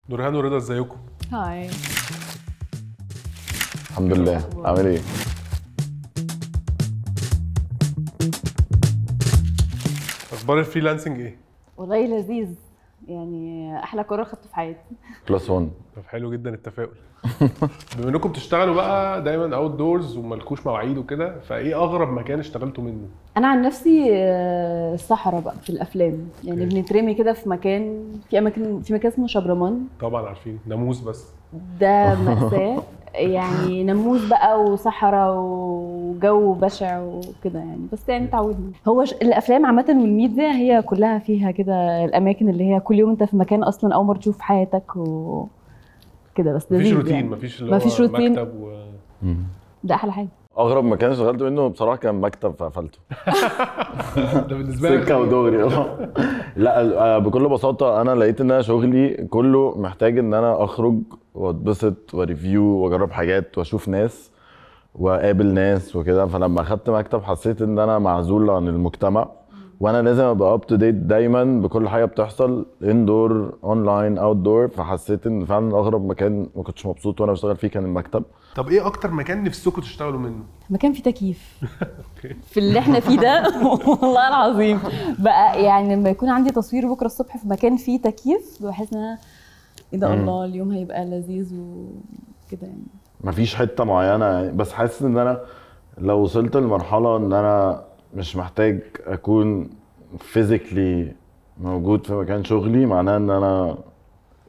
نورهان ورضا ازيكم؟ هاي. الحمد لله. عامل ايه؟ اخبار الفريلانسنج ايه؟ والله لذيذ، يعني احلى قرار خدته في حياتي. بلس 1. طب حلو جدا التفاؤل. بما انكم بتشتغلوا بقى دايما اوت دورز ومالكوش مواعيد وكده، فايه اغرب مكان اشتغلتوا منه؟ انا عن نفسي الصحراء بقى في الافلام، يعني أوكي. بنترمي كده في مكان، في مكان اسمه شبرمان. طبعا عارفين ناموس بس. ده مأساة. يعني ناموس بقى وصحراء وجو بشع وكده يعني، بس يعني اتعودنا. هو الافلام عامه والميديا هي كلها فيها كده الاماكن اللي هي كل يوم انت في مكان اصلا اول مره تشوف في حياتك وكده، بس مفيش لذيذ روتين، يعني. مفيش اللي مفيش هو روتين. مكتب ده احلى حاجه. اغرب مكان اشتغلت منه بصراحه كان مكتب فقفلته. ده بالنسبه لك سكه ودغري. لا بكل بساطه انا لقيت ان انا شغلي كله محتاج ان انا اخرج واتبسط وريفيو واجرب حاجات واشوف ناس واقابل ناس وكده. فلما اخدت مكتب حسيت ان انا معزول عن المجتمع، وانا لازم ابقى اب تو ديت دايما بكل حاجه بتحصل اندور اونلاين اوت دور. فحسيت ان فعلا اغرب مكان ما كنتش مبسوط وانا بشتغل فيه كان المكتب. طب ايه اكتر مكان نفسكم تشتغلوا منه؟ مكان فيه تكييف. في اللي احنا فيه ده. والله العظيم بقى، يعني لما يكون عندي تصوير بكره الصبح في مكان فيه تكييف بحس ان انا ايه ده، الله اليوم هيبقى لذيذ وكده يعني. مفيش حته معينه يعني، بس حاسس ان انا لو وصلت لمرحله ان انا مش محتاج اكون فيزيكلي موجود في مكان شغلي، معناه ان انا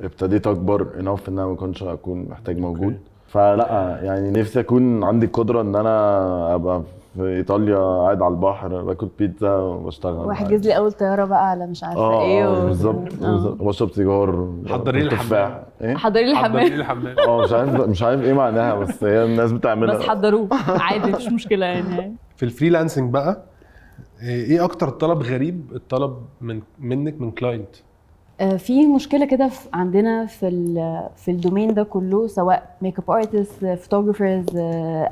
ابتديت اكبر انف ان انا ما كنتش اكون محتاج موجود. فلا يعني نفسي اكون عندي القدره ان انا ابقى في ايطاليا قاعد على البحر باكل بيتزا وبشتغل. واحجز لي اول طياره بقى على مش عارفه ايه بالظبط. بشرب سيجار حضري لي تفاح. ايه حضري لي حضري الحمام. لي الحمام. مش عارف ايه معناها، بس هي الناس بتعملها. بس حضروه عادي مفيش مشكله يعني. في الفريلانسنج بقى ايه اكتر طلب غريب اتطلب منك من كلاينت؟ في مشكله كده عندنا في الدومين ده كله، سواء ميك اب ارتست، فوتوغرافرز،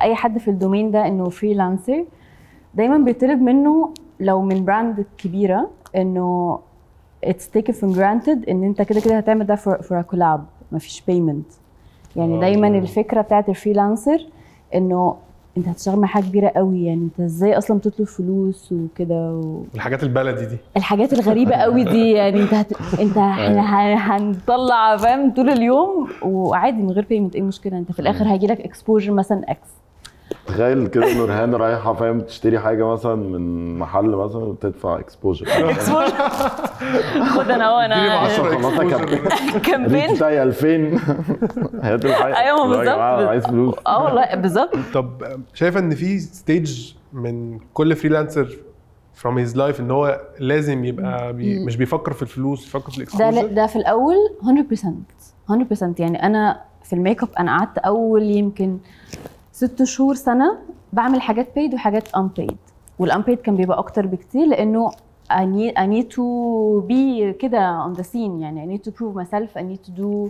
اي حد في الدومين ده انه فريلانسر. دايما بيطلب منه لو من براند كبيره انه it's taken for granted ان انت كده كده هتعمل ده for a collab، مفيش payment. يعني دايما الفكره بتاعت الفريلانسر انه انت هتشتغل مع حاجه كبيره قوي، يعني انت ازاي اصلا بتطلب فلوس وكده الحاجات البلدي دي، الحاجات الغريبه قوي دي يعني. انت احنا هنطلع فاهم طول اليوم وعادي من غير بيمنت، ايه المشكله؟ انت في الاخر هيجي لك اكسبوجر مثلا اكس. تخيل كده نورهان رايحه فاهم تشتري حاجه مثلا من محل مثلا وتدفع اكسبوجر. خد انا كامبين بتاعي 2000. هات الحاجه. ايوه بالظبط. عايز فلوس. والله بالظبط. طب شايفه ان في ستيج من كل فريلانسر from his life ان هو لازم يبقى مش بيفكر في الفلوس، يفكر في الاكسبوجر؟ ده في الاول 100% يعني. انا في الميك اب انا قعدت اول يمكن 6 شهور سنه بعمل حاجات paid وحاجات unpaid، والunpaid كان بيبقى اكتر بكتير لانه I need to be كده on the scene، يعني I need to prove myself, I need to do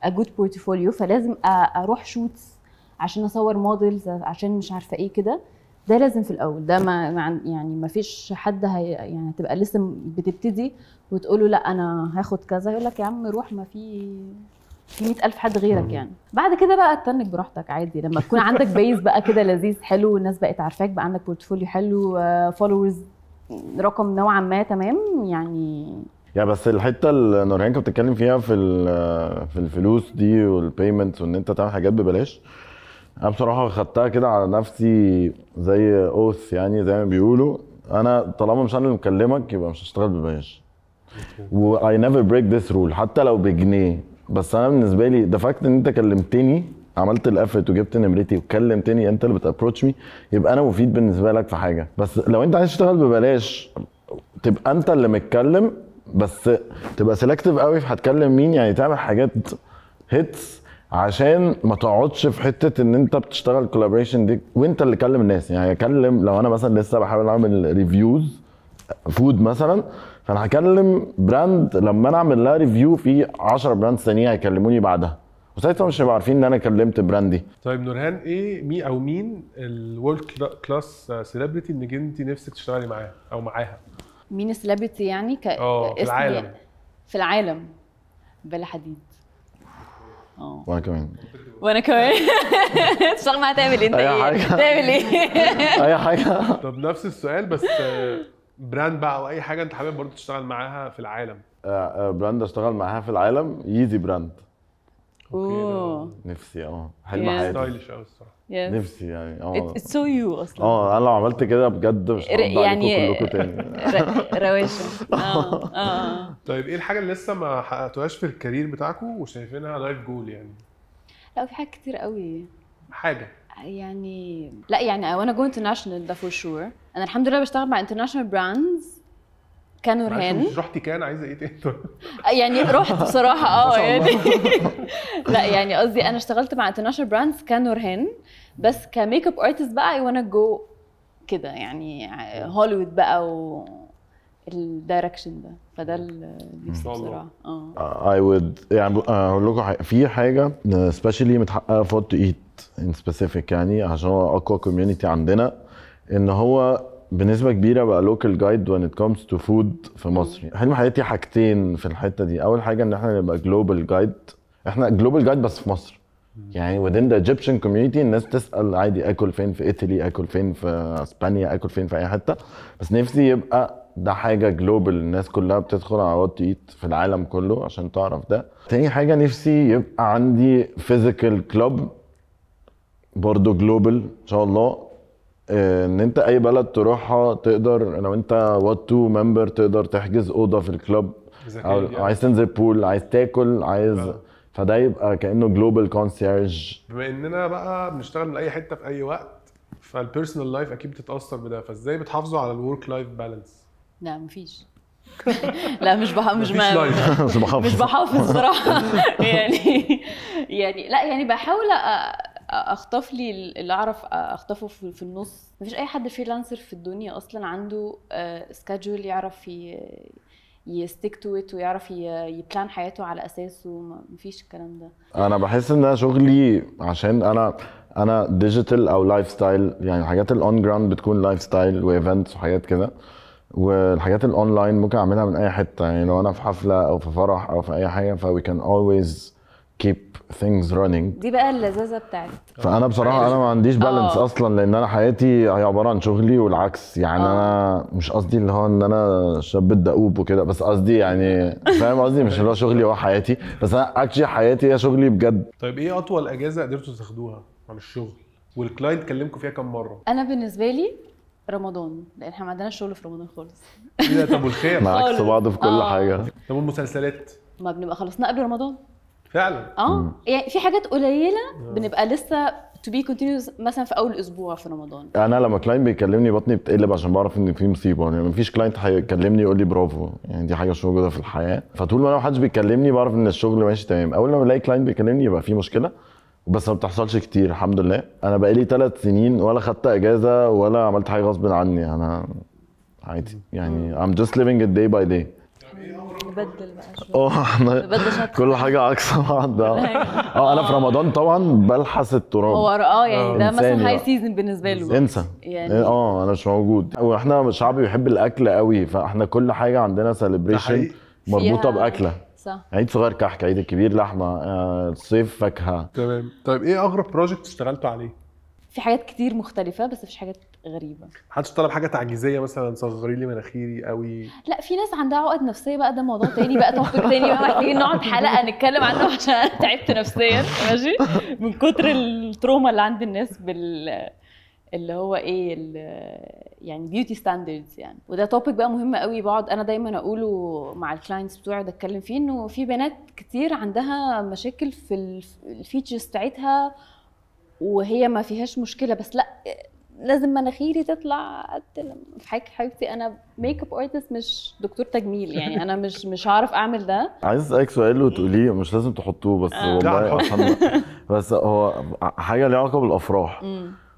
a good portfolio. فلازم اروح شوتس عشان اصور موديلز، عشان مش عارفه ايه كده. ده لازم في الاول. ده يعني ما فيش حد يعني تبقى لسه بتبتدي وتقول له لا انا هاخد كذا، يقول لك يا عم روح، ما في 100,000 حد غيرك يعني. بعد كده بقى تتنك براحتك عادي، لما تكون عندك بيز بقى كده لذيذ حلو والناس بقت عارفاك، بقى عندك بورتفوليو حلو، فولورز رقم نوعا ما تمام يعني. بس الحته اللي نورهان كانت بتتكلم فيها في الفلوس دي والبيمنت وان انت تعمل حاجات ببلاش، انا بصراحه خدتها كده على نفسي زي اوث، يعني زي ما بيقولوا انا طالما مش انا اللي مكلمك يبقى مش هشتغل ببلاش. و I never break this rule حتى لو بجنيه. بس انا بالنسبه لي ده فاكت ان انت كلمتني، عملت الافورت وجبت نمرتي وكلمتني، انت اللي بتابروتش مي، يبقى انا مفيد بالنسبه لك في حاجه. بس لو انت عايز تشتغل ببلاش تبقى انت اللي متكلم، بس تبقى سيلكتيف قوي في هتكلم مين، يعني تعمل حاجات هيتس عشان ما تقعدش في حته ان انت بتشتغل كولابوريشن دي وانت اللي كلم الناس. يعني هكلم لو انا مثلا لسه بحاول اعمل ريفيوز فود مثلا، فانا هكلم براند لما انا اعمل لها ريفيو في 10 براند ثانيه هيكلموني بعدها، وساعتها مش هيبقوا عارفين ان انا كلمت براندي. طيب نورهان، ايه مين الورلد كلاس سيلبرتي انك انت نفسك تشتغلي معاه او معاها؟ مين السليبرتي يعني في العالم؟ في العالم بلا حديد. وانا كمان وانا كمان. تشتغل معاها تعمل انت أي ايه؟ حاجة. تعمل ايه؟ اي حاجه. طب نفس السؤال بس براند بقى او اي حاجه انت حابب برضه تشتغل معاها في العالم. براند اشتغل معاها في العالم، ييزي براند. اوه نفسي حلم Yeah. حياتي. ستايلش قوي الصراحه. نفسي يعني It's so you اصلا. انا لو عملت كده بجد مش هرد يعني عليكم كلكم تاني. رواشة. طيب ايه الحاجه اللي لسه ما حققتوهاش في الكارير بتاعكم وشايفينها لايف جول يعني؟ لا في حاجات كتير قوي حاجه يعني. لا يعني I wanna go international ده for sure. انا الحمد لله بشتغل مع international brands كانوا رهان. مش رحتي كان عايزه ايه تاني؟ يعني رحت بصراحه ما شاء يعني. الله. لا يعني قصدي انا اشتغلت مع international brands كانوا رهان، بس كميك اب ارتست بقى I wanna go كده يعني هوليوود بقى الدايركشن ده، فده اللي نفسي بصراحه. I would يعني هقول لكم في حاجه especially متحققه في What to Eat in specific يعني عشان هو اقوى كوميونتي عندنا، ان هو بنسبه كبيره بقى لوكال جايد when it comes to food في مصر. حلم حياتي حاجتين في الحته دي. اول حاجه ان احنا نبقى جلوبال جايد، احنا جلوبال جايد بس في مصر يعني within the Egyptian community. الناس تسال عادي اكل فين في ايطالي، اكل فين في اسبانيا، اكل فين في اي حته، بس نفسي يبقى ده حاجه جلوبال، الناس كلها بتدخل على What to Eat في العالم كله عشان تعرف ده. تاني حاجه نفسي يبقى عندي physical club برضو جلوبال ان شاء الله، ان انت اي بلد تروحها تقدر لو انت What to member تقدر تحجز اوضه في الكلوب، او عايز تنزل بول، عايز تاكل، عايز فده يبقى كانه جلوبال كونسيرج. بما اننا بقى بنشتغل من اي حته في اي وقت، فالبيرسونال لايف اكيد بتتاثر بده، فازاي بتحافظوا على الورك لايف بالانس؟ لا مفيش. لا مش مفيش لايف. مش بحافظ صراحه. يعني لا يعني بحاول اخطف لي اللي اعرف اخطفه في النص. مفيش اي حد فريلانسر في الدنيا اصلا عنده سكادجول يعرف يستيك تو ات ويعرف يبلان حياته على اساسه. مفيش الكلام ده. انا بحس ان انا شغلي عشان انا ديجيتال او لايف ستايل، يعني الحاجات الاون جراوند بتكون لايف ستايل وايفنتس وحاجات كده، والحاجات الاونلاين ممكن اعملها من اي حته. يعني لو انا في حفله او في فرح او في اي حاجه we can always keep things running. دي بقى اللذاذه بتاعتي. فانا بصراحه انا ما عنديش بالانس اصلا، لان انا حياتي هي عباره عن شغلي والعكس. يعني انا مش قصدي اللي هو ان انا شاب الدؤوب وكده، بس قصدي يعني فاهم قصدي، مش اللي هو شغلي هو حياتي، بس انا اكشلي حياتي هي شغلي بجد. طيب ايه اطول اجازه قدرتوا تاخدوها عن الشغل والكلاينت كلمكم فيها كم مره؟ انا بالنسبه لي رمضان، لان احنا ما عندناش شغل في رمضان خالص. ايه ده؟ طب والخير؟ عكس بعض في كل حاجه. طب والمسلسلات؟ ما بنبقى خلصنا قبل رمضان فعلا. يعني في حاجات قليله بنبقى لسه to be continuous مثلا في اول اسبوع في رمضان. انا لما كلاينت بيكلمني بطني بتقلب عشان بعرف ان في مصيبه. يعني مفيش كلاينت هيكلمني يقول لي برافو، يعني دي حاجه مش موجوده في الحياه. فطول ما انا محدش بيكلمني بعرف ان الشغل ماشي تمام. اول لما الاقي كلاينت بيكلمني يبقى في مشكله، بس ما بتحصلش كتير الحمد لله. انا بقالي 3 سنين ولا خدت اجازه ولا عملت حاجه غصب عني. انا عادي يعني I'm just living it day by day. نبدل بقى احنا كل حاجه عكس بعض. انا في رمضان طبعا بلحس التراب. هو يعني ده مثلا هاي سيزون بالنسبه له. انسى يعني انا مش موجود. واحنا شعب بيحب الاكل قوي، فاحنا كل حاجه عندنا سيلبريشن مربوطه باكله. صح. عيد صغير كحك، عيد الكبير لحمه، الصيف فاكهه. تمام. طيب ايه اغرب بروجكت اشتغلتوا عليه؟ في حاجات كتير مختلفه بس مفيش حاجات غريبه. محدش طلب حاجه تعجيزيه مثلا صغري لي مناخيري قوي؟ لا في ناس عندها عقد نفسيه بقى، ده موضوع تاني بقى، توبيك تاني بقى محتاجين نقعد حلقه نتكلم عنه عشان انا تعبت نفسيا ماشي من كتر التروما اللي عند الناس اللي هو ايه يعني بيوتي ستاندردز يعني. وده توبيك بقى مهم قوي، بقعد انا دايما اقوله مع الكلاينتس بتوعي ده اتكلم فيه، انه في بنات كتير عندها مشاكل في الفيتشرز بتاعتها وهي ما فيهاش مشكله، بس لا لازم مناخيري تطلع في حبيبتي انا ميك اب ارتست مش دكتور تجميل، يعني انا مش هعرف اعمل ده. عايز اسالك سؤال وتقوليه، مش لازم تحطوه بس والله بس هو حاجه ليها علاقه بالافراح.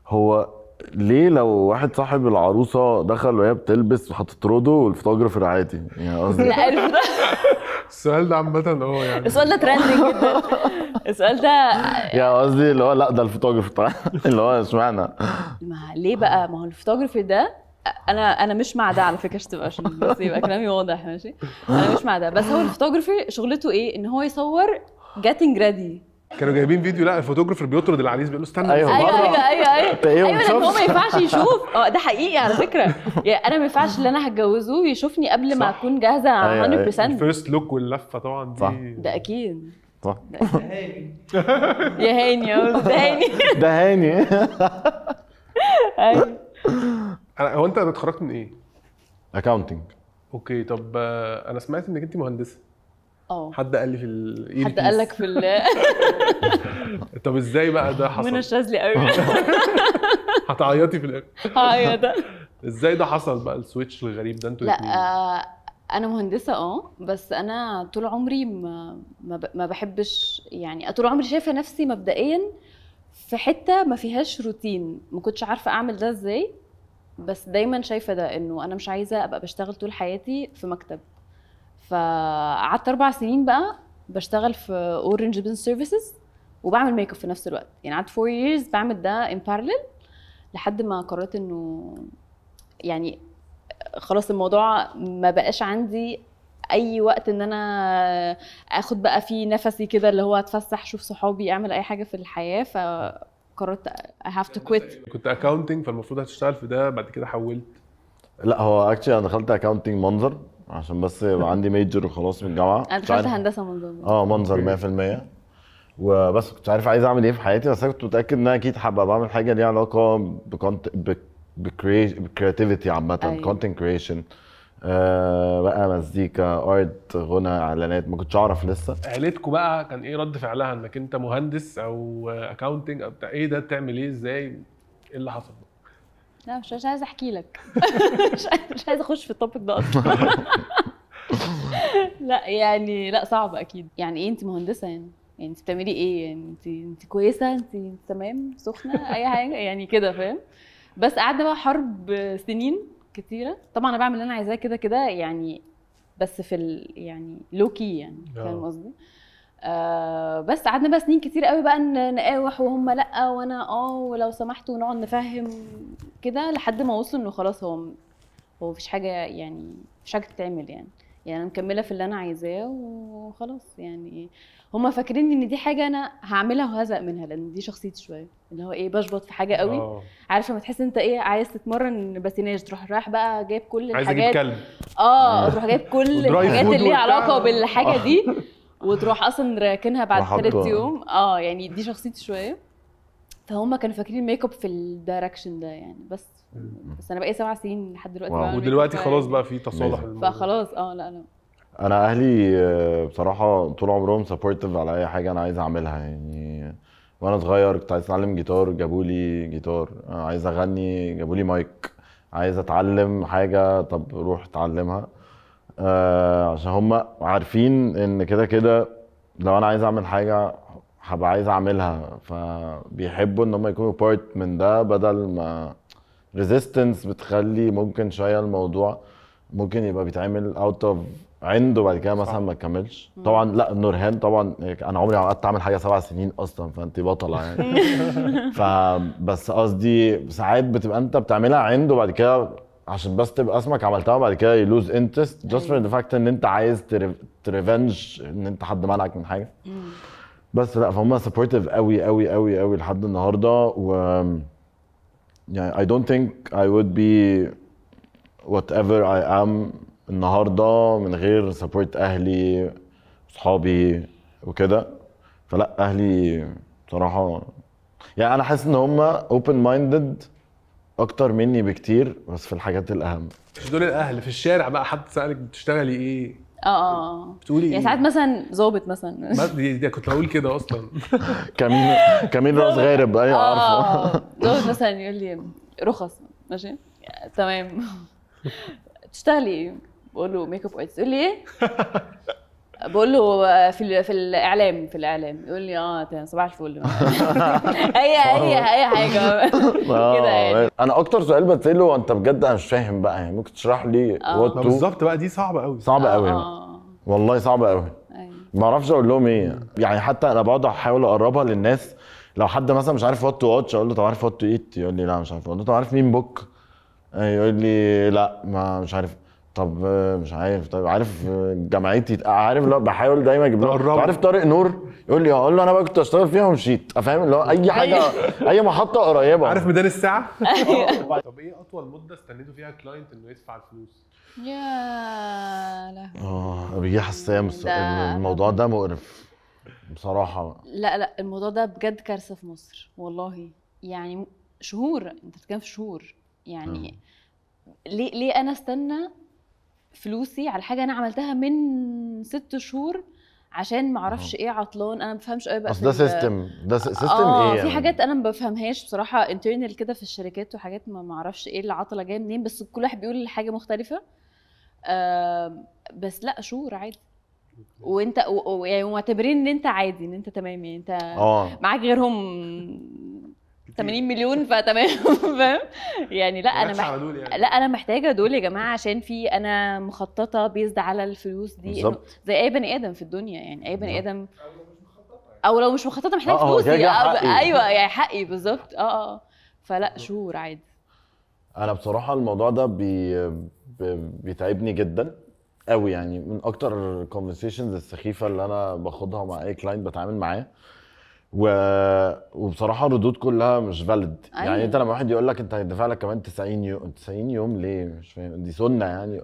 هو ليه لو واحد صاحب العروسه دخل وهي بتلبس وهتطرده والفوتوغرافر عادي؟ يعني قصدي لا عارف ده السؤال ده عامه يعني السؤال ده ترندنج جدا. السؤال ده يعني قصدي اللي هو لا ده الفوتوغرافر اللي هو اشمعنى؟ ما ليه بقى؟ ما هو الفوتوغرافر ده انا مش مع ده على فكره، عشان بس يبقى كلامي واضح ماشي. انا مش مع ده، بس هو الفوتوغرافر شغلته ايه؟ ان هو يصور getting ready كانوا جايبين فيديو، لا الفوتوغرافر بيطرد العريس بيقول له استنى. أيوة. ايوه انت ايه ايوه لان هو ومشوفش؟ ما ينفعش يشوف. ده حقيقي على فكره. يعني انا ما ينفعش اللي انا هتجوزه يشوفني قبل ما صح. اكون جاهزه 100%. الفيرست لوك واللفه طبعا صح. دي ده اكيد. صح. يا هاني يا ده هاني. ده هاني. ايوه هو انت اتخرجت من ايه؟ اكاونتنج. اوكي طب انا سمعت انك انت مهندسه. حد قال لي في حد قال لك في طب ازاي بقى ده حصل؟ من الشاذلي قوي. هتعيطي في الاخر. هعيط. ازاي ده حصل بقى السويتش الغريب ده انتوا لا الاثنين؟ انا مهندسه بس انا طول عمري ما بحبش، يعني طول عمري شايفه نفسي مبدئيا في حته ما فيهاش روتين. ما كنتش عارفه اعمل ده ازاي، بس دايما شايفه ده انه انا مش عايزه ابقى بشتغل طول حياتي في مكتب. فقعدت 4 سنين بقى بشتغل في اورنج بزنس سيرفيسز وبعمل ميك اب في نفس الوقت. يعني قعدت 4 years بعمل ده ان parallel لحد ما قررت انه يعني خلاص الموضوع ما بقاش عندي اي وقت ان انا اخد بقى فيه نفسي كده اللي هو اتفسح اشوف صحابي اعمل اي حاجه في الحياه. فقررت I have to quit. كنت اكاونتنج فالمفروض هتشتغل في ده، بعد كده حولت. لا هو اكشلي انا دخلت اكاونتنج منظر عشان بس يبقى عندي ميجر وخلاص من الجامعه. انا دخلت هندسه منظر. منظر 100%. وبس كنت عارف عايز اعمل ايه في حياتي، بس انا كنت متاكد ان انا اكيد هبقى بعمل حاجه ليها علاقه بكرياتيفيتي عامه، كونتنت كريشن بقى، مزيكا، ارت، غنى، اعلانات. ما كنتش اعرف لسه. عيلتكم بقى كان اي رد فعلها انك انت مهندس او اكاونتنج او بتاع ايه ده؟ بتعمل ايه؟ ازاي؟ ايه اللي حصل؟ لا مش عايزه احكي لك. مش عايزه اخش في التوبيك ده اصلا. لا يعني لا صعب اكيد. يعني ايه انت مهندسه؟ يعني انت بتعملي ايه؟ يعني انت كويسه؟ انت تمام؟ سخنه؟ اي حاجه يعني كده فاهم. بس قعدنا بقى حرب سنين كتيره. طبعا انا بعمل اللي انا عايزاه كده كده يعني، بس في يعني لوكي يعني فاهم قصدي. بس قعدنا بقى سنين كتير قوي بقى نقاوح وهم لا وانا ولو سمحتوا ونقعد نفهم كده لحد ما وصلوا انه خلاص هو مفيش حاجه، يعني مفيش حاجه تتعمل يعني انا مكمله في اللي انا عايزاه وخلاص. يعني هم فاكرين ان دي حاجه انا هعملها وهزق منها، لان دي شخصيتي شويه اللي هو بشبط في حاجه قوي. عارفه لما تحس انت عايز تتمرن باتيناج تروح رايح بقى جايب كل الحاجات، عايز اجيب كلب تروح جايب كل الحاجات اللي ليها علاقه بالحاجه دي وتروح اصلا راكنها بعد 3 يوم. يعني دي شخصيتي شويه. فهم كانوا فاكرين الميك اب في الدايركشن ده يعني. بس انا بقى 7 سنين لحد دلوقتي بقى ودلوقتي خلاص بقى في تصالح فخلاص لا انا اهلي بصراحه طول عمرهم سبورتيف على اي حاجه انا عايز اعملها. يعني وانا صغير كنت عايز اتعلم جيتار، جابوا لي جيتار. عايز اغني، جابوا لي مايك. عايز اتعلم حاجه، طب روح اتعلمها. عشان هم عارفين ان كده كده لو انا عايز اعمل حاجه هبقى عايز اعملها، فبيحبوا ان هم يكونوا بارت من ده، بدل ما ريزيستنس بتخلي ممكن شويه الموضوع ممكن يبقى بيتعمل اوت اوف عنده بعد كده مثلا ما تكملش. طبعا لا نورهان طبعا انا عمري ما قعدت اعمل حاجه 7 سنين اصلا، فانت بطله يعني. فبس قصدي ساعات بتبقى انت بتعملها عنده بعد كده عشان بس تبقى اسمك عملتها، بعد كده يلوز انترست جاست فور ذا فاكت ان انت عايز تريفنج ان انت حد منعك من حاجه. بس لا فهم سبورتيف قوي قوي قوي قوي لحد النهارده. و يعني I don't think I would be whatever I am النهارده من غير سبورت اهلي صحابي وكده. فلا اهلي بصراحه يعني انا حاسس ان هم open minded اكتر مني بكتير، بس في الحاجات الاهم. مش دول الاهل، في الشارع بقى حد سالك بتشتغلي ايه؟ بتقولي يعني ساعات مثلا ظابط مثلا. دي كنت هقول كده اصلا. كمين راس غارب. ايوه عارفه. ظابط مثلا يقول لي رخص ماشي تمام. تشتغلي ايه؟ بقول له ميك اب ارتست. يقول لي ايه؟ بقول له في الاعلام. يقول لي تمام صباح الفل. اي حاجه كده يعني. انا اكتر سؤال بتساله انت بجد انا مش فاهم بقى، يعني ممكن تشرح لي بالظبط بقى؟ دي صعبه قوي. صعبه قوي والله، صعبه قوي. ما اعرفش اقول لهم ايه يعني. حتى انا بقعد احاول اقربها للناس. لو حد مثلا مش عارف وات تو واتش اقول له طب عارف وات تو ايت؟ يقول لي لا مش عارف. اقول له طب عارف مين بوك؟ يقول لي لا ما مش عارف. طب مش عارف. طيب عارف جامعتي؟ عارف. لا بحاول دايما اجيب له. عارف طارق نور؟ يقول لي اقول له انا بقى كنت اشتغل فيها ومشيت، فاهم اللي هو اي حاجه اي محطه قريبه. عارف ميدان الساعه. طب ايه اطول مده استنيتوا فيها كلاينت انه يدفع الفلوس؟ يا لهوي بيجي حسام الموضوع ده مقرف بصراحه. لا الموضوع ده بجد كارثه في مصر والله. يعني شهور، انت بتتكلم في شهور يعني. ليه انا استنى فلوسي على حاجه انا عملتها من 6 شهور عشان ما اعرفش ايه عطلان؟ انا ما بفهمش قوي بقى. بس ده سيستم، ده سيستم ايه يعني؟ في حاجات انا ما بفهمهاش بصراحه انترنال كده في الشركات، وحاجات ما اعرفش ايه العطله جايه منين، بس كل واحد بيقول حاجه مختلفه. بس لا شهور عادي. وانت يعني معتبرين ان انت عادي، ان انت تمام، يعني انت معاك غيرهم 80 مليون فتمام. فاهم يعني؟ لا انا يعني. لا انا محتاجه دول يا جماعه، عشان في انا مخططه بيزد على الفلوس دي، انه زي اي بني ادم في الدنيا يعني. اي بني ادم او لو مش مخططه محتاج فلوسي. ايوه يعني حقي بالظبط. فلا شهور عادي. انا بصراحه الموضوع ده بيتعبني جدا قوي، يعني من اكتر الكونفرسيشنز السخيفه اللي انا باخدها مع اي كلاينت بتعامل معاه. وبصراحه الردود كلها مش فاليد. يعني انت لما واحد يقول لك انت هيدفع لك كمان 90 يوم، 90 يوم ليه؟ مش فاهم، دي سنه يعني؟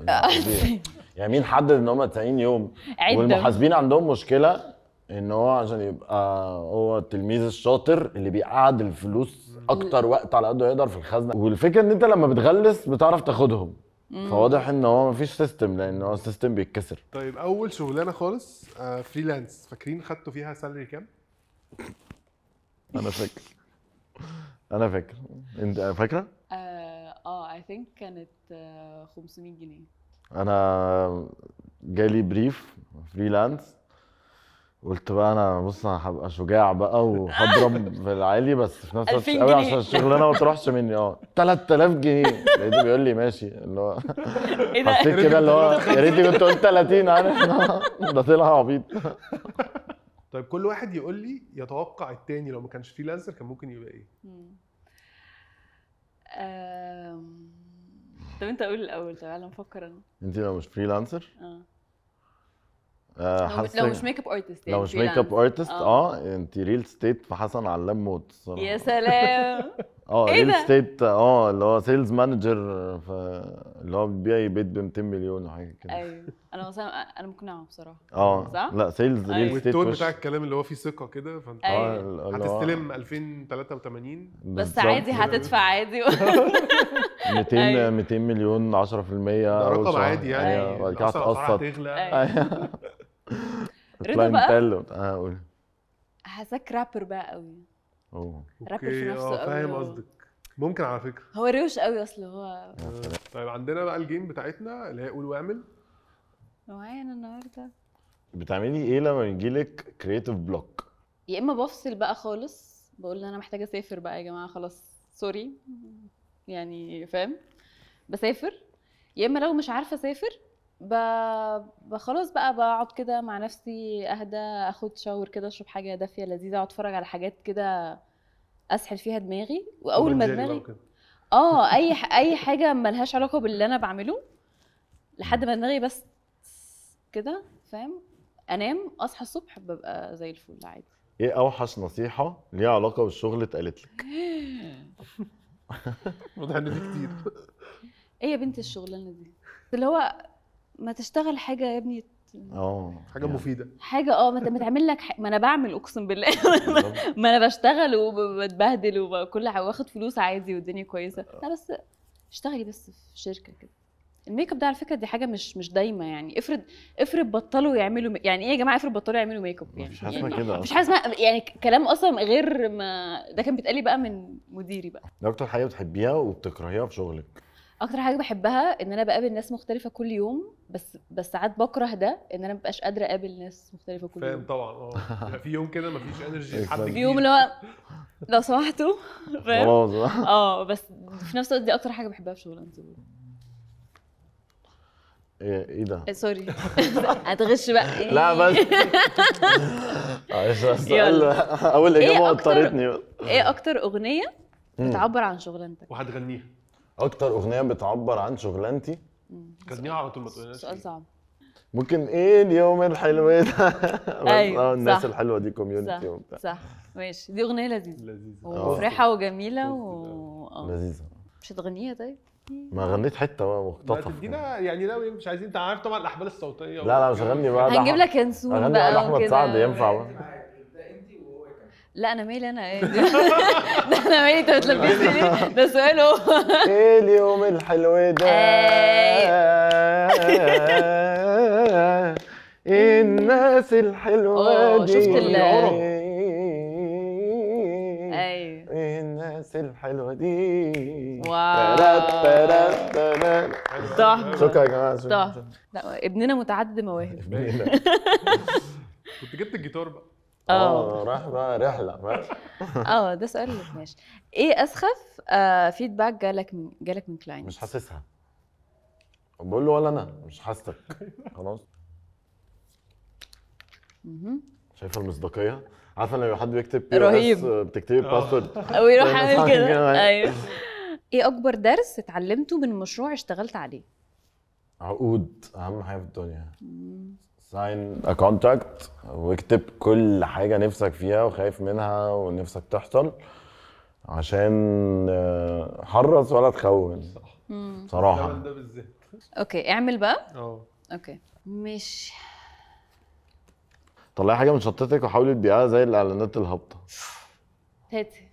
يعني مين حدد ان هم 90 يوم؟ والمحاسبين عندهم مشكله ان هو عشان يبقى هو التلميذ الشاطر اللي بيقعد الفلوس اكتر وقت على قد ما يقدر في الخزنه. والفكره ان انت لما بتغلس بتعرف تاخدهم. فواضح ان هو مفيش سيستم، لان هو السيستم بيتكسر. طيب اول شغلانه خالص فريلانس، فاكرين خدتوا فيها سالري كام؟ انا فاكر. انت فاكره؟ اي ثينك كانت 500 جنيه. انا جالي بريف فريلانس، قلت بقى انا بص انا هبقى شجاع بقى وهضرب في العالي، بس في نفس الوقت قوي عشان الشغلانه ما تروحش مني. 3000 جنيه لقيته بيقول لي ماشي، اللي هو حسيت كده اللي هو يا ريتني كنت قلت 30. عارف ده طلع عبيط. طيب كل واحد يقول لي يتوقع التاني لو ما كانش فريلانسر كان ممكن يبقى ايه؟ طب انت قول الاول. تعالى نفكر. انا انت لو مش فريلانسر لو مش ميك اب ارتست يعني. لو مش ميك اب ارتست انت ريل ستيت في حسن علام موت الصراحه. يا سلام. ريل ستيت اللي هو سيلز مانجر، اللي هو بيبيع بيت ب 200 مليون وحاجه كده. ايوه انا مثلا انا مقنعه بصراحه. صح؟ لا سيلز ريل ستيت والتون بتاع الكلام اللي هو فيه ثقه كده، فانت هتستلم 2083 بس عادي هتدفع عادي. 200 مليون 10% ده رقم عادي يعني. بعد كده هتقسط. رضا بقى اقول حاساك رابر بقى قوي. رابر في نفسه قوي. فاهم قصدك. ممكن على فكره هو روش قوي اصلا هو. طيب عندنا بقى الجيم بتاعتنا اللي هي قول واعمل. معايا انا النهارده. بتعملي ايه لما يجيلك كرييتيف بلوك؟ يا اما بفصل بقى خالص، بقول انا محتاجه اسافر بقى يا جماعه، خلاص سوري يعني، فاهم؟ بسافر. يا اما لو مش عارفه اسافر خلاص بقى بقعد كده مع نفسي، اهدى، اخد شاور كده، اشرب حاجه دافيه لذيذه، اقعد اتفرج على حاجات كده اسحل فيها دماغي. واول ما دماغي اي حاجه ملهاش علاقه باللي انا بعمله، لحد ما دماغي بس كده، فاهم؟ انام اصحى الصبح ببقى زي الفل عادي. ايه اوحش نصيحه ليها علاقه بالشغل اتقالت لك؟ واضح ان في كتير. ايه يا بنت الشغلانه دي اللي هو ما تشتغل حاجه يا ابني. حاجه مفيده، حاجه ما تعمل لك ما انا بعمل اقسم بالله. ما انا بشتغل وبتبهدل وكل حاجه واخد فلوس عادي والدنيا كويسه. لا بس اشتغلي بس في شركه كده. الميك اب ده على فكره دي حاجه مش دايما يعني. افرض بطلوا يعملوا يعني ايه يا جماعه؟ افرض بطلوا يعملوا ميك اب يعني. مفيش حاجه اسمها كده. مفيش حاجه اسمها يعني كلام اصلا غير ما ده كان بيتقال لي بقى من مديري بقى. ده اكتر حاجه بتحبيها وبتكرهيها في شغلك؟ اكتر حاجه بحبها ان انا بقابل ناس مختلفه كل يوم، بس ساعات بكره ده ان انا مبقاش قادره اقابل ناس مختلفه كل يوم. فاهم طبعا. يعني في يوم كده مفيش انرجي لحد جديد. في يوم اللي هو لو سمحتوا، فاهم؟ بس في نفس الوقت دي اكتر حاجه بحبها في شغلانتي. ايه ده؟ سوري. هتغش بقى. لا بس السؤال اول اجابه وترتني. ايه اكتر اغنيه بتعبر عن شغلانتك؟ وهتغنيها. اكتر اغنيه بتعبر عن شغلانتي؟ غنيها على طول، ما تقولناش. سؤال صعب. ممكن ايه اليوم الحلو ده. أيوة، الناس صح. الحلوه دي صح كوميونتي وبتاع. صح ماشي، دي اغنيه لذيذه لذيذ. ومفرحه وجميله لذيذه. مش هتغنيها طيب؟ ما غنيت حته بقى ما مقتطف. تدينا يعني لو مش عايزين، انت عارف طبعا الاحبال الصوتيه لا مش هغني بقى. هنجيب لك ينسون اغني بقى بقى احمد سعد ينفع بقى. لا انا مالي انا ايه ده انا مالي، انت بتلبسني ليه؟ ده سؤال اهو. ايه اليوم الحلو ده، ايه الناس الحلوه دي، شفت ايوه ايه الناس الحلوه دي. واو تحفه. شكرا يا جماعه. تحفه. لا ابننا متعدد مواهب. كنت جبت الجيتار بقى. راح بقى رحله. ده سؤال ماشي. ايه اسخف فيدباك جالك من كلاينت؟ مش حاسسها. بقول له ولا انا مش حاسسك. خلاص. شايفه المصداقيه؟ عارفه لما حد بيكتب رهيب. بتكتبي باسورد ويروح عامل كده. ايوه. ايه اكبر درس اتعلمته من مشروع اشتغلت عليه؟ عقود اهم حاجه في الدنيا. ساين ا كونتراكت واكتب كل حاجه نفسك فيها وخايف منها ونفسك تحصل، عشان حرص ولا تخون. صح صراحه. ده بالذات. اوكي اعمل بقى. اوكي مش طلعي حاجه من شنطتك وحاولي تبيعها زي الاعلانات الهابطه. هاتي.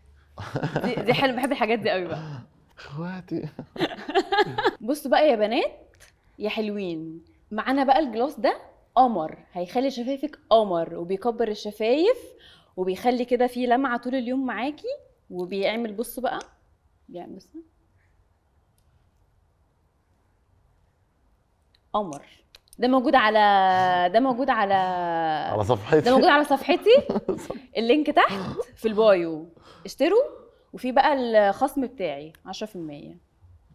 دي حلو، بحب الحاجات دي قوي بقى. اخواتي. بصوا بقى يا بنات يا حلوين، معانا بقى الجلوس ده قمر، هيخلي شفايفك قمر وبيكبر الشفايف وبيخلي كده فيه لمعه طول اليوم معاكي، وبيعمل بصوا بقى بيعمل بصوا قمر. ده موجود على صفحتي. ده موجود على صفحتي. اللينك تحت في البايو، اشتروا. وفي بقى الخصم بتاعي 10%.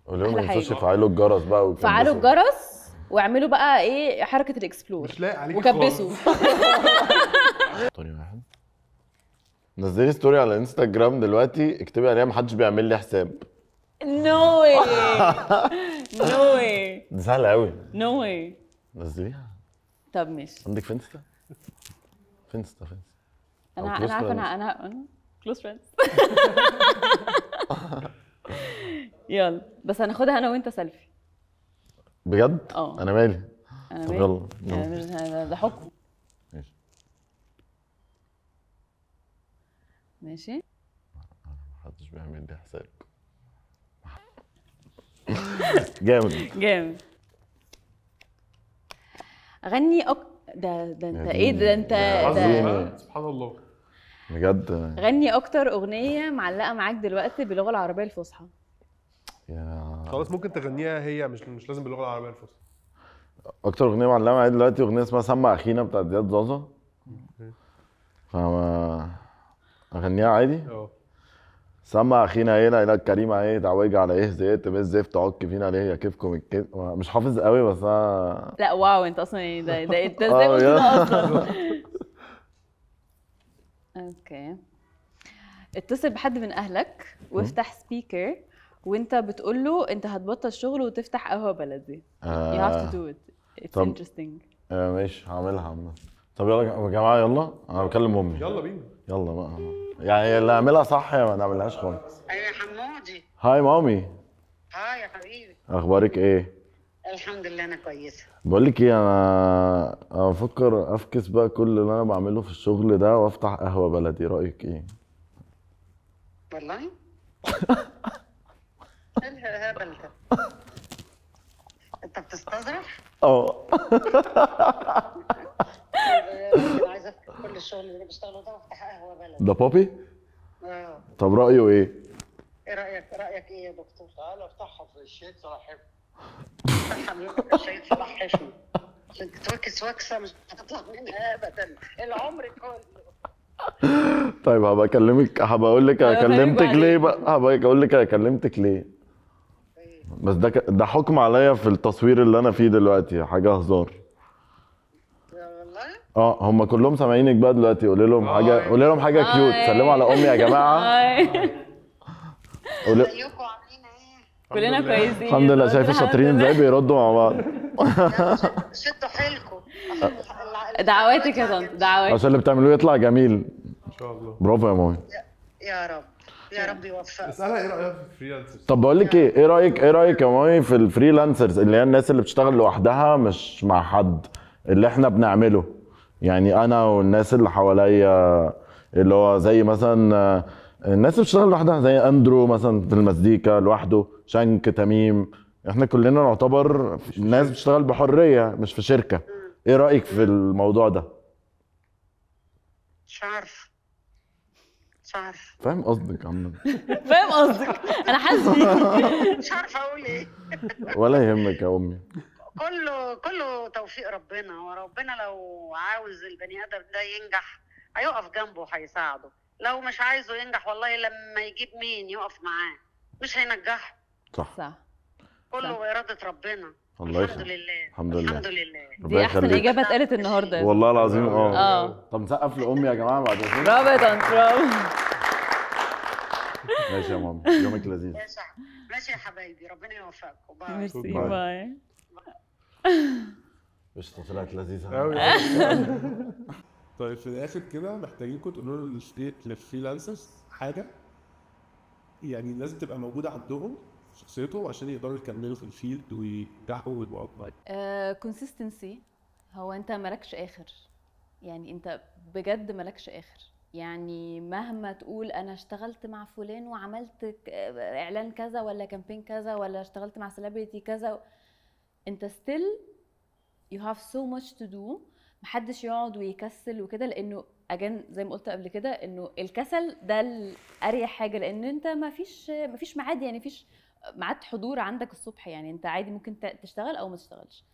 قول لهم ما تنسوش يفعلوا الجرس بقى فعلوا الجرس واعملوا بقى ايه حركه الاكسبلور مش لاقي عليك وكبسوا. ستوري واحد نزلي ستوري على انستجرام دلوقتي، اكتبي عليها محدش بيعمل لي حساب. نو واي نو واي. دي سهله قوي. نو واي. نزليها. طب ماشي. عندك فينستا؟ فينستا انا عارفه انا كلوز فريندز. يلا بس هناخدها انا وانت سيلفي. بجد؟ انا مالي. انا طب مالي. يلا. ده حكم. ماشي. ماشي. محدش بيعمل لي حساب. جامد. غني ده انت ايه ده انت سبحان الله بجد. غني اكتر اغنيه معلقه معاك دلوقتي باللغه العربيه الفصحى. خلاص ممكن تغنيها هي، مش لازم باللغه العربيه الفصحى. اكتر اغنيه معلقه معايا دلوقتي اغنيه اسمها سمع اخينا بتاعت زياد زازا. اغنيها عادي. سمع اخينا هنا الى الكريم ايه تعوج على ايه زيت بس زفت عك فينا ليه يا كيفكم الكذب. مش حافظ قوي بس انا. لا واو انت اصلا ايه ده انت ازاي قلت كده اصلا. اوكي. اتصل بحد من اهلك وافتح سبيكر وانت بتقول له انت هتبطل شغل وتفتح قهوه بلدي. You have to do it. It's interesting. ماشي هعملها عامة. طب يلا يا جماعه يلا انا بكلم امي. يلا بينا. يلا بقى يعني اللي اعملها صح ما نعملهاش خالص. ايوه يا حمودي. هاي مامي. هاي يا حبيبي. اخبارك ايه؟ الحمد لله انا كويسه. بقول لك ايه، انا بفكر افكس بقى كل اللي انا بعمله في الشغل ده وافتح قهوه بلدي، رايك ايه؟ والله ايه الهبل ده؟ انت بتستظرف؟ انا عايزه افتح كل الشغل اللي بشتغله ده وافتح قهوه بلدي. ده بابي؟ طب رايه ايه؟ ايه رايك ايه يا دكتور؟ تعالى افتحها في الشيخ صلاح حفني. افتحها من الشيخ صلاح حفني عشان تتوكس وكسه مش هتطلع منها ابدا العمر كله. طيب هبقى اكلمك، هبقى اقول لك انا كلمتك ليه بقى، هبقى اقول لك انا كلمتك ليه. بس ده حكم عليا في التصوير اللي انا فيه دلوقتي، حاجه هزار. والله؟ هم كلهم سامعينك بقى دلوقتي، قولي لهم حاجه كيوت. سلموا على امي يا جماعه. ازيكم عاملين ايه؟ كلنا كويسين الحمد لله. شايف الشاطرين ازاي بيردوا مع بعض. شدوا حيلكم. دعواتك يا طنط، دعواتك عشان اللي بتعملوه يطلع جميل ان شاء الله. برافو يا مامي. يا رب يا رب يوفقك. اسالها ايه رايها في الفريلانسرز؟ طب بقول لك ايه رايك يا مامي في الفريلانسرز اللي هي الناس اللي بتشتغل لوحدها مش مع حد، اللي احنا بنعمله؟ يعني انا والناس اللي حواليا، اللي هو زي مثلا الناس اللي بتشتغل لوحدها زي اندرو مثلا في المزيكا لوحده، شانك، تميم. احنا كلنا نعتبر ناس بتشتغل بحريه مش في شركه. ايه رايك في الموضوع ده؟ مش عارف فاهم قصدك عم. فاهم قصدك، انا حاسس بيك. مش عارفه اقول ايه. ولا يهمك يا امي. كله توفيق ربنا، وربنا لو عاوز البني ادم ده ينجح هيقف جنبه وهيساعده. لو مش عايزه ينجح والله لما يجيب مين يقف معاه مش هينجحه. صح. كله بإرادة ربنا. الله الحمد لله. الحمد لله. الحمد لله. دي احسن اجابه اتقالت النهارده. والله العظيم. اه طب نسقف لامي يا جماعه بعد كده. برافو يا طنط، برافو. ماشي يا ماما، يومك لذيذ. ماشي يا حبايبي، ربنا يوفقكم. باي. ميرسي، باي. باي. قشطه، طلعت لذيذه. طيب في الاخر كده محتاجينكم تقولوا للفريلانسرز حاجه يعني لازم تبقى موجوده عندهم في شخصيتهم عشان يقدروا يكملوا في الفيلد وينجحوا ويبقوا اكبر. كونسيستنسي. هو انت مالكش اخر، يعني انت بجد مالكش اخر. يعني مهما تقول انا اشتغلت مع فلان وعملت اعلان كذا ولا كامبين كذا ولا اشتغلت مع سيلبرتي كذا، انت still you have so much to do. محدش يقعد ويكسل وكده، لانه اجان زي ما قلت قبل كده انه الكسل ده الاريح حاجه، لان انت ما فيش ميعاد، يعني مفيش ميعاد حضور عندك الصبح، يعني انت عادي ممكن تشتغل او ما تشتغلش.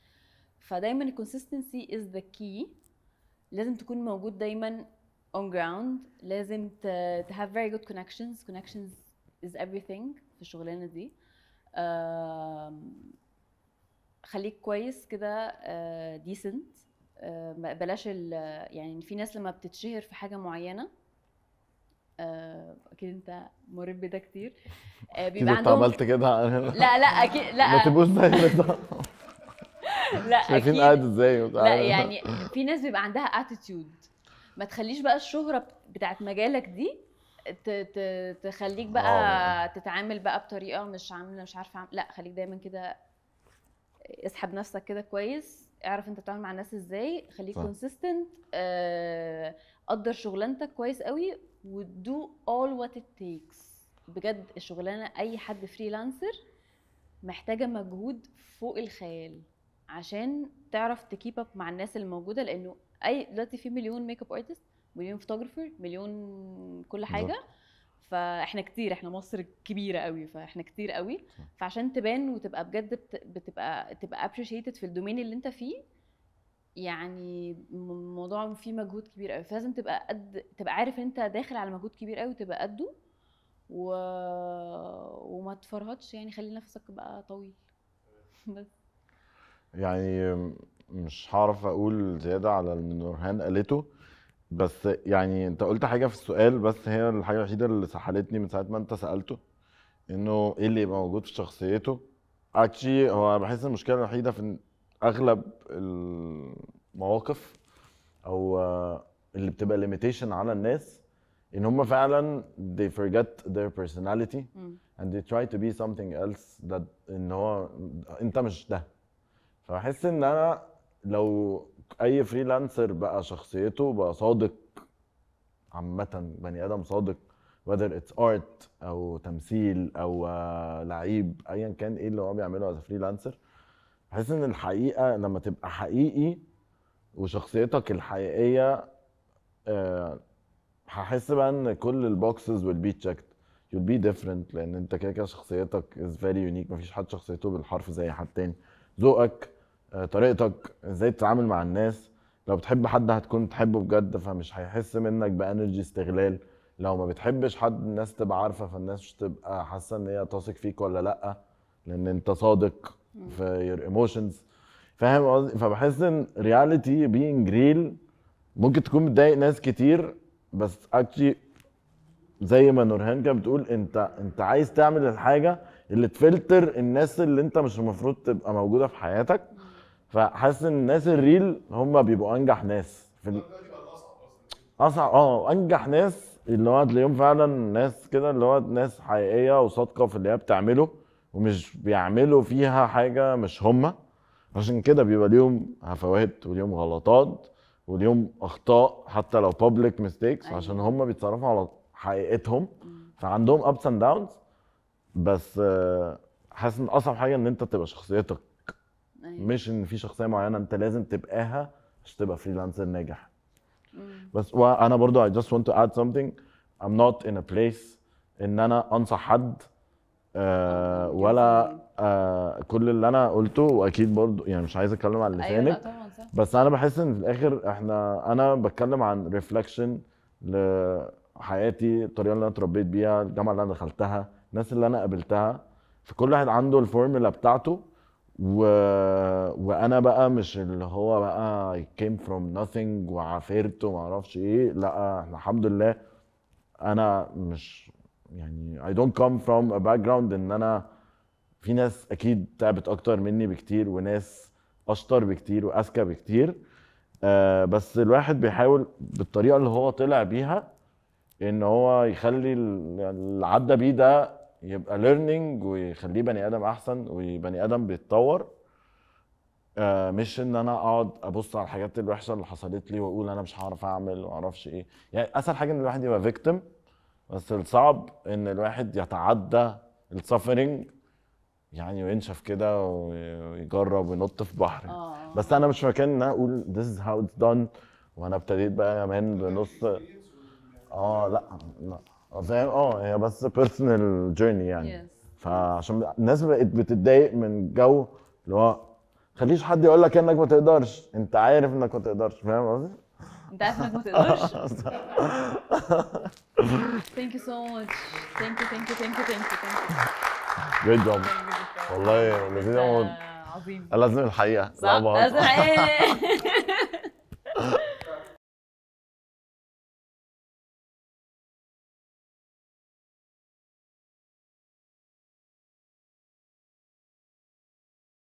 فدايما الكونسيستنسي is the key. لازم تكون موجود دايما on ground. لازم to have very good connections is everything في الشغلانه دي. خليك كويس كده decent. بلاش يعني في ناس لما بتتشهر في حاجه معينه، اكيد انت مريت بده كتير، بيبقى عندهم عملت كده. لا اكيد لا، ما تبقوش زي ده. لا شايفين قاعد ازاي. لا يعني في ناس بيبقى عندها اتيتيود. ما تخليش بقى الشهره بتاعت مجالك دي تخليك بقى تتعامل بقى بطريقه مش عارفه لا، خليك دايما كده، اسحب نفسك كده كويس، اعرف انت بتتعامل مع الناس ازاي، خليك كونسيستنت، قدر شغلانتك كويس قوي وdo all what it takes. بجد الشغلانه اي حد فريلانسر محتاجه مجهود فوق الخيال عشان تعرف تكيب اب مع الناس اللي موجوده، لانه دلوقتي في مليون ميك اب ارتست، مليون فوتوغرافر، مليون كل حاجه. فاحنا كتير، احنا مصر كبيره قوي، فاحنا كتير قوي. فعشان تبان وتبقى بجد تبقى appreciated في الدومين اللي انت فيه، يعني الموضوع فيه مجهود كبير قوي. فلازم تبقى عارف انت داخل على مجهود كبير قوي وتبقى قده وما تفرهدش، يعني خلي نفسك بقى طويل. بس يعني مش هعرف اقول زياده على اللي نورهان قالته، بس يعني انت قلت حاجه في السؤال، بس هي الحاجه الوحيده اللي سحلتني من ساعه ما انت سالته، انه ايه اللي يبقى موجود في شخصيته. اكشلي هو بحس المشكله الوحيده في اغلب المواقف او اللي بتبقى limitation على الناس، ان هم فعلا they forget their personality and they try to be something else that ان هو انت مش ده. فبحس ان انا لو اي فريلانسر بقى شخصيته بقى صادق عامه، بني ادم صادق whether it's art او تمثيل او لعيب، ايا كان ايه اللي هو بيعمله as a freelancer، بحس ان الحقيقه لما تبقى حقيقي وشخصيتك الحقيقيه، هحس بقى ان كل البوكسز will be checked. you'll be different، لان انت كده كده شخصيتك is very unique. مفيش حد شخصيته بالحرف زي حد تاني. ذوقك، طريقتك، ازاي تتعامل مع الناس. لو بتحب حد هتكون تحبه بجد، فمش هيحس منك بانرجي استغلال. لو ما بتحبش حد الناس تبقى عارفه، فالناس مش تبقى حاسه ان هي تثق فيك ولا لا، لان انت صادق في your emotions. فاهم قصدي؟ فبحس ان reality being real ممكن تكون بتضايق ناس كتير، بس actually زي ما نورهان كانت بتقول، انت عايز تعمل الحاجه اللي تفلتر الناس اللي انت مش المفروض تبقى موجوده في حياتك. فحاسس ان الناس الريل هم بيبقوا انجح ناس في اصعب انجح ناس، اللي هو تلاقيهم فعلا ناس كده اللي هو ناس حقيقيه وصادقه في اللي هي بتعمله، ومش بيعملوا فيها حاجه مش هم. عشان كده بيبقى ليهم هفوات وليهم غلطات وليهم اخطاء حتى لو public mistakes، عشان هم بيتصرفوا على حقيقتهم، فعندهم ups and downs. بس حاسس ان اصعب حاجه ان انت تبقى شخصيتك، مش ان في شخصيه معينه انت لازم تبقاها عشان تبقى فريلانسر ناجح. بس وانا برضو I just want to add something. I'm not in a place ان انا انصح حد ولا كل اللي انا قلته، واكيد برضو يعني مش عايز اتكلم عن لسانك. بس انا بحس ان في الاخر انا بتكلم عن ريفلكشن لحياتي، الطريقه اللي انا اتربيت بيها، الجامعه اللي انا دخلتها، الناس اللي انا قابلتها. فكل واحد عنده الفورمولا بتاعته، وانا بقى مش اللي هو بقى I came from nothing وعافرت وما اعرفش ايه. لا احنا الحمد لله انا مش يعني I don't come from a background ان انا في ناس اكيد تعبت اكتر مني بكتير وناس اشطر بكتير واذكى بكتير. بس الواحد بيحاول بالطريقه اللي هو طلع بيها ان هو يخلي اللي عدى بيه ده يبقى learning ويخليه بني ادم احسن وبني ادم بيتطور. مش ان انا اقعد ابص على الحاجات الوحشه اللي حصلت لي واقول انا مش هعرف اعمل واعرفش ايه. يعني اسهل حاجه ان الواحد يبقى victim، بس الصعب ان الواحد يتعدى السفرنج يعني وينشف كده ويجرب وينط في بحر. بس انا مش مكان ان انا اقول this is how it's done وانا ابتديت بقى يا مان بنص. لا فاهم. هي بس personal journey يعني. فعشان الناس بقت بتتضايق من جو اللي هو خليش حد يقول لك انك ما تقدرش، انت عارف انك ما تقدرش. فاهم قصدي؟ انت عارف انك ما تقدرش. Thank you so much. Thank you. Good job. والله لذيذ. عظيم. لازم الحقيقة. صح؟ لازم